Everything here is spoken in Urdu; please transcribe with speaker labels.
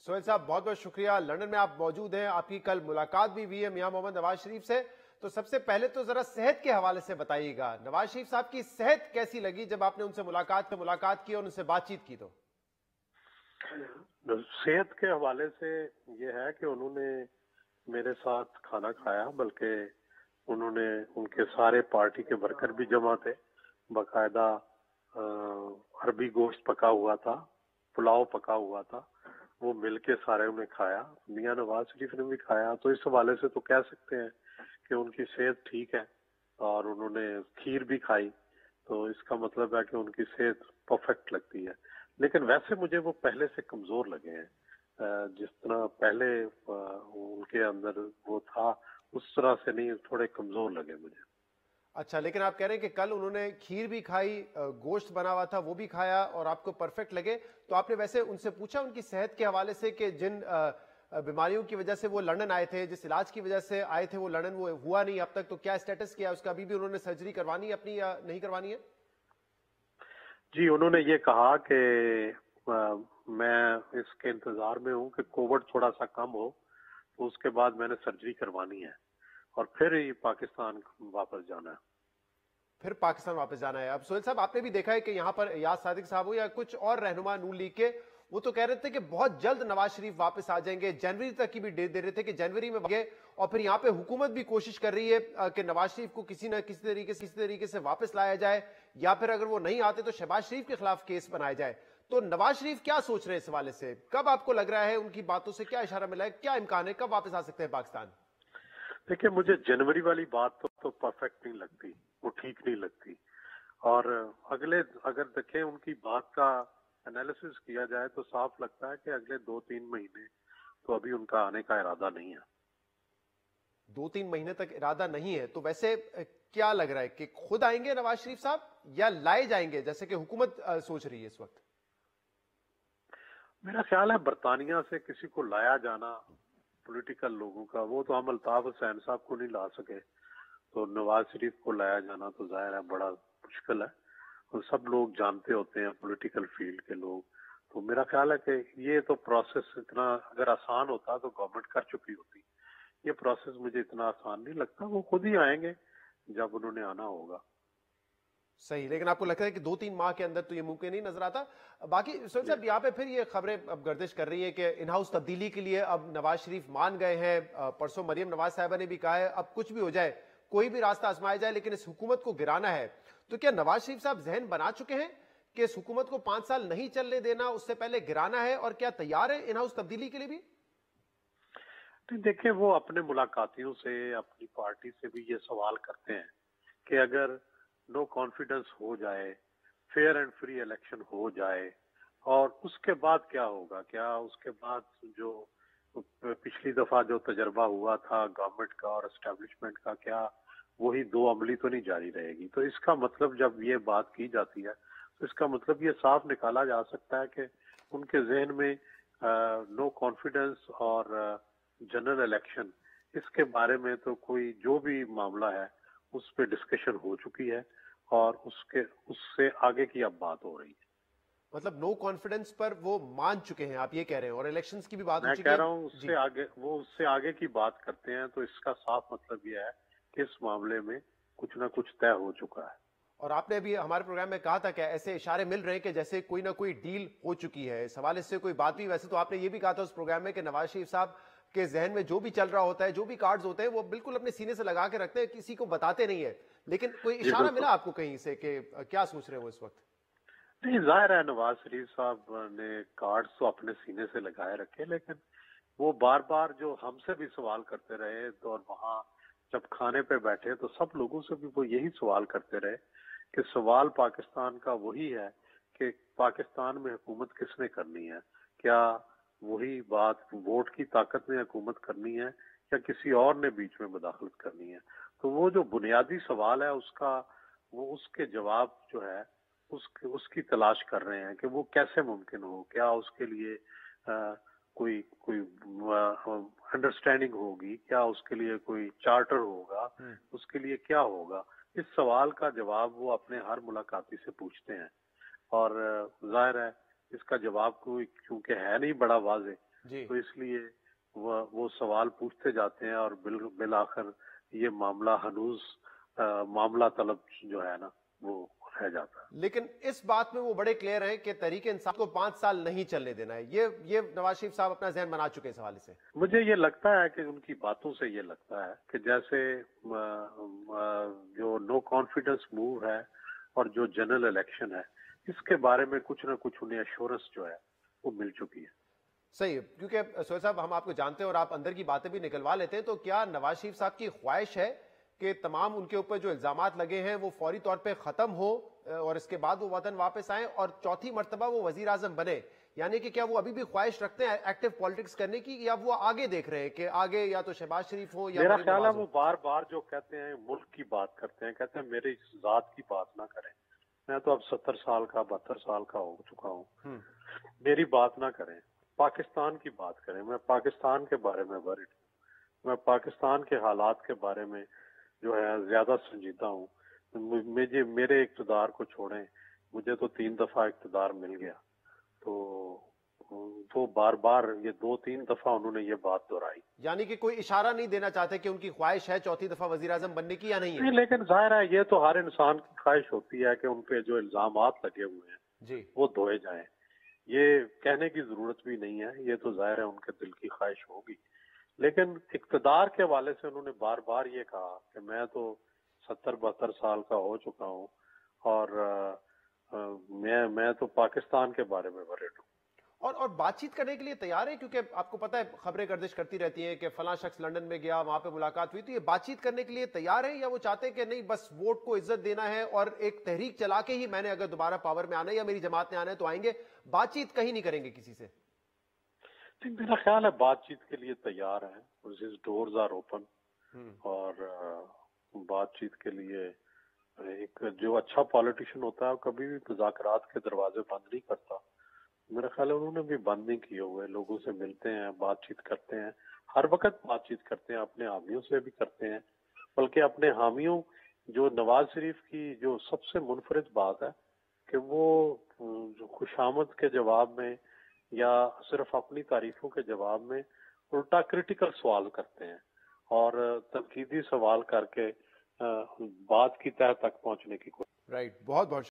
Speaker 1: سہیل صاحب بہت بہت شکریہ، لندن میں آپ موجود ہیں، آپ کی کل ملاقات بھی ہوئی ہے میاں محمد نواز شریف سے. تو سب سے پہلے تو ذرا صحت کے حوالے سے بتائیے گا، نواز شریف صاحب کی صحت کیسی لگی جب آپ نے ان سے ملاقات کی اور ان سے بات چیت کی؟ تو
Speaker 2: صحت کے حوالے سے یہ ہے کہ انہوں نے میرے ساتھ کھانا کھایا، بلکہ انہوں نے ان کے سارے پارٹی کے ورکر بھی جمع تھے، باقاعدہ عربی گوشت پکا ہوا تھا، پلاؤ پکا ہوا تھا، وہ مل کے سارے انہیں کھایا. میاں نواز شریف نے بھی کھایا. تو اس حوالے سے تو کہہ سکتے ہیں کہ ان کی صحت ٹھیک ہے، اور انہوں نے کھیر بھی کھائی، تو اس کا مطلب ہے کہ ان کی صحت پرفیکٹ لگتی ہے. لیکن ویسے مجھے وہ پہلے سے کمزور لگے ہیں. جس طرح پہلے ان کے اندر وہ تھا اس طرح سے نہیں، تھوڑے کمزور لگے مجھے.
Speaker 1: اچھا، لیکن آپ کہہ رہے ہیں کہ کل انہوں نے کھیر بھی کھائی، گوشت بنا ہوا تھا وہ بھی کھایا اور آپ کو پرفیکٹ لگے. تو آپ نے ویسے ان سے پوچھا ان کی صحت کے حوالے سے کہ جن بیماریوں کی وجہ سے وہ لندن آئے تھے، جس علاج کی وجہ سے آئے تھے وہ لندن، وہ ہوا نہیں اب تک، تو کیا اسٹیٹس کیا اس کا؟ ابھی بھی انہوں نے سرجری کروانی ہے اپنی یا نہیں کروانی ہے؟
Speaker 2: جی، انہوں نے یہ کہا کہ میں اس کے انتظار میں ہوں کہ کووڈ تھوڑا سا کم ہو، تو اس کے بعد میں نے سرجری کروانی ہے اور پھر ہی پاکستان واپس جانا ہے.
Speaker 1: پھر پاکستان واپس جانا ہے. اب سہیل صاحب آپ نے بھی دیکھا ہے کہ یہاں پر یاز صادق صاحب ہو یا کچھ اور رہنما نون لیگ کے، وہ تو کہہ رہے تھے کہ بہت جلد نواز شریف واپس آ جائیں گے، جنوری تک کی بھی ڈیٹ دے رہے تھے کہ جنوری میں گئے. اور پھر یہاں پہ حکومت بھی کوشش کر رہی ہے کہ نواز شریف کو کسی نہ کسی طریقے سے واپس لایا جائے، یا پھر اگر وہ نہیں آتے تو شہباز شریف کے خلاف کیس بنایا جائے. تو نواز شریف کیا سوچ رہے ہیں اس حوالے سے؟ کب آپ کو لگ رہا ہے ان کی باتوں سے کیا اشارہ ملا ہے، کیا امکان ہے، کب واپس آ سکتے ہیں پاکستان؟
Speaker 2: دیکھیں، مجھے جنوری والی بات تو پرفیکٹ نہیں لگتی، وہ ٹھیک نہیں لگتی. اور اگر دیکھیں ان کی بات کا انالیسس کیا جائے تو صاف لگتا ہے کہ اگلے 2-3 مہینے تو ابھی ان کا آنے کا ارادہ نہیں ہے.
Speaker 1: 2-3 مہینے تک ارادہ نہیں ہے. تو ویسے کیا لگ رہا ہے کہ خود آئیں گے نواز شریف صاحب یا لائے جائیں گے جیسے کہ حکومت سوچ رہی ہے اس وقت؟
Speaker 2: میرا خیال ہے برطانیہ سے کسی کو لایا جانا پولیٹیکل لوگوں کا، وہ تو ہم الطاف حسین صاحب کو نہیں لا سکے، تو نواز شریف کو لایا جانا تو ظاہر ہے بڑا مشکل ہے، اور سب لوگ جانتے ہوتے ہیں پولیٹیکل فیلڈ کے لوگ. تو میرا خیال ہے کہ یہ تو پروسیس اتنا اگر آسان ہوتا تو گورنمنٹ کر چکی ہوتی. یہ پروسیس مجھے اتنا آسان نہیں لگتا. وہ خود ہی آئیں گے جب انہوں نے آنا ہوگا.
Speaker 1: صحیح، لیکن آپ کو لگتا ہے کہ 2-3 ماہ کے اندر تو یہ ممکن نہیں نظر آتا؟ باقی سہیل صاحب یہاں پہ پھر یہ خبریں اب گردش کر رہی ہیں کہ ان ہاؤس تبدیلی کے لیے اب نواز شریف مان گئے ہیں. پرسوں مریم نواز صاحبہ نے بھی کہا ہے اب کچھ بھی ہو جائے، کوئی بھی راستہ آزمایا جائے لیکن اس حکومت کو گرانا ہے. تو کیا نواز شریف صاحب ذہن بنا چکے ہیں کہ اس حکومت کو 5 سال نہیں چلنے دینا، اس سے پہلے گرانا ہے، اور کیا تیار ہے ان ہاؤس تبدیلی کے لیے بھی؟
Speaker 2: دیکھیں، وہ اپنے ملاقاتیوں سے، اپنی پارٹی سے بھی یہ سوال کرتے ہیں کہ اگر نو کانفیڈنس ہو جائے، فیئر اینڈ فری الیکشن ہو جائے، اور اس کے بعد کیا ہوگا؟ کیا اس کے بعد جو پچھلی دفعہ جو تجربہ ہوا تھا گورنمنٹ کا اور اسٹیبلشمنٹ کا، کیا وہی دو عملی تو نہیں جاری رہے گی؟ تو اس کا مطلب جب یہ بات کی جاتی ہے تو اس کا مطلب یہ صاف نکالا جا سکتا ہے کہ ان کے ذہن میں نو کانفیڈنس اور جنرل الیکشن، اس کے بارے میں تو کوئی جو بھی معاملہ ہے اس پہ ڈسکشن ہو چکی ہے، اور اس سے آگے کی اب بات ہو رہی ہے.
Speaker 1: مطلب نو کانفیڈنس پر وہ مان چکے ہیں، آپ یہ کہہ رہے ہیں، اور الیکشنز کی بھی بات ہو
Speaker 2: میں
Speaker 1: چکی
Speaker 2: کہہ
Speaker 1: ہے.
Speaker 2: رہا ہوں اس سے آگے، وہ اس سے آگے کی بات کرتے ہیں، تو اس کا صاف مطلب یہ ہے کہ اس معاملے میں کچھ نہ کچھ طے ہو چکا ہے.
Speaker 1: اور آپ نے ابھی ہمارے پروگرام میں کہا تھا کہ ایسے اشارے مل رہے ہیں کہ جیسے کوئی نہ کوئی ڈیل ہو چکی ہے، اس حوالے سے کوئی بات بھی. ویسے تو آپ نے یہ بھی کہا تھا اس پروگرام میں کہ نواز شریف صاحب کے ذہن میں جو بھی چل رہا ہوتا ہے، جو بھی کارڈز ہوتے ہیں، وہ بالکل اپنے سینے سے لگا کے رکھتے ہیں، کسی کو بتاتے نہیں ہے. لیکن کوئی اشارہ ملا آپ کو کہیں سے کہ کیا سوچ رہے ہو اس وقت؟
Speaker 2: نہیں، ظاہر ہے نواز شریف صاحب نے کارڈز تو اپنے سینے سے لگائے رکھے، لیکن وہ بار بار جو ہم سے بھی سوال کرتے رہے، اور وہاں جب کھانے پہ بیٹھے تو سب لوگوں سے بھی وہ یہی سوال کرتے رہے کہ سوال پاکستان کا وہی ہے کہ پاکستان میں حکومت کس نے کرنی ہے؟ کیا وہی بات ووٹ کی طاقت نے حکومت کرنی ہے یا کسی اور نے بیچ میں مداخلت کرنی ہے؟ تو وہ جو بنیادی سوال ہے اس کے جواب جو ہے اس کی تلاش کر رہے ہیں کہ وہ کیسے ممکن ہو. کیا اس کے لیے کوئی انڈرسٹینڈنگ ہوگی؟ کیا اس کے لیے کوئی چارٹر ہوگا؟ اس کے لیے کیا ہوگا؟ اس سوال کا جواب وہ اپنے ہر ملاقاتی سے پوچھتے ہیں، اور ظاہر ہے اس کا جواب کوئی کیونکہ ہے نہیں بڑا واضح،
Speaker 1: جی
Speaker 2: تو اس لیے وہ سوال پوچھتے جاتے ہیں اور بالآخر یہ معاملہ ہنوز معاملہ طلب جو ہے نا وہ رہ جاتا ہے.
Speaker 1: لیکن اس بات میں وہ بڑے کلیئر ہیں کہ تحریک انصاف کو 5 سال نہیں چلنے دینا ہے. یہ نواز شریف صاحب اپنا ذہن بنا چکے اس حوالے سے.
Speaker 2: مجھے یہ لگتا ہے کہ ان کی باتوں سے یہ لگتا ہے کہ جیسے جو نو کانفیڈنس موو ہے اور جو جنرل الیکشن ہے اس کے بارے میں کچھ نہ کچھ انہیں ایشورنس جو ہے وہ مل چکی ہے.
Speaker 1: صحیح ہے، کیونکہ سہیل صاحب ہم آپ کو جانتے ہیں اور آپ اندر کی باتیں بھی نکلوا لیتے ہیں، تو کیا نواز شریف صاحب کی خواہش ہے کہ تمام ان کے اوپر جو الزامات لگے ہیں وہ فوری طور پہ ختم ہو اور اس کے بعد وہ وطن واپس آئیں اور چوتھی مرتبہ وہ وزیر اعظم بنے؟ یعنی کہ کیا وہ ابھی بھی خواہش رکھتے ہیں ایکٹیو پالیٹکس کرنے کی، یا وہ آگے دیکھ رہے ہیں کہ آگے یا تو شہباز شریف ہو یا
Speaker 2: میرا
Speaker 1: مریم
Speaker 2: خیال ہے
Speaker 1: نواز ہو؟
Speaker 2: وہ بار بار جو کہتے ہیں ملک کی بات کرتے ہیں، کہتے ہیں میری ذات کی بات نہ کریں. میں تو اب 70 سال کا 72 سال کا ہو چکا ہوں. میری بات نہ کریں، پاکستان کی بات کریں. میں پاکستان کے بارے میں ورڈ ہوں. میں پاکستان کے حالات کے بارے میں جو ہے زیادہ سنجیدہ ہوں. میرے اقتدار کو چھوڑیں، مجھے تو 3 دفعہ اقتدار مل گیا. تو بار بار یہ 2-3 دفعہ انہوں نے یہ بات دہرائی.
Speaker 1: یعنی کہ کوئی اشارہ نہیں دینا چاہتے کہ ان کی خواہش ہے چوتھی دفعہ وزیر اعظم بننے کی یا نہیں ہے؟
Speaker 2: لیکن ظاہر ہے یہ تو ہر انسان کی خواہش ہوتی ہے کہ ان پہ جو الزامات لگے ہوئے ہیں
Speaker 1: جی
Speaker 2: وہ دھوئے جائیں. یہ کہنے کی ضرورت بھی نہیں ہے، یہ تو ظاہر ہے ان کے دل کی خواہش ہوگی. لیکن اقتدار کے حوالے سے انہوں نے بار بار یہ کہا کہ میں تو 70-72 سال کا ہو چکا ہوں اور میں تو پاکستان کے بارے میں ورڈ ہوں.
Speaker 1: اور بات چیت کرنے کے لیے تیار ہے، کیونکہ آپ کو پتہ ہے خبریں گردش کرتی رہتی ہیں کہ فلاں شخص لندن میں گیا، وہاں پہ ملاقات ہوئی، تو یہ بات چیت کرنے کے لیے تیار ہیں، یا وہ چاہتے ہیں کہ نہیں بس ووٹ کو عزت دینا ہے اور ایک تحریک چلا کے ہی میں نے اگر دوبارہ پاور میں آنا ہے یا میری جماعت نے آنا ہے تو آئیں گے، بات چیت کہیں نہیں کریں گے کسی سے؟
Speaker 2: میرا خیال ہے بات چیت کے لیے تیار ہیں. ڈورز آر اوپن اور بات چیت کے لیے ایک جو اچھا پالیٹیشین ہوتا ہے وہ کبھی بھی مذاکرات کے دروازے بند نہیں کرتا. میرا خیال ہے انہوں نے بھی بند نہیں کیے ہوئے. لوگوں سے ملتے ہیں، بات چیت کرتے ہیں، ہر وقت بات چیت کرتے ہیں، اپنے حامیوں سے بھی کرتے ہیں. بلکہ اپنے حامیوں جو نواز شریف کی جو سب سے منفرد بات ہے کہ وہ خوشامد کے جواب میں یا صرف اپنی تعریفوں کے جواب میں الٹا کریٹیکل سوال کرتے ہیں اور تنقیدی سوال کر کے بات کی تہہ تک پہنچنے کی کوشش.
Speaker 1: رائٹ، بہت بہت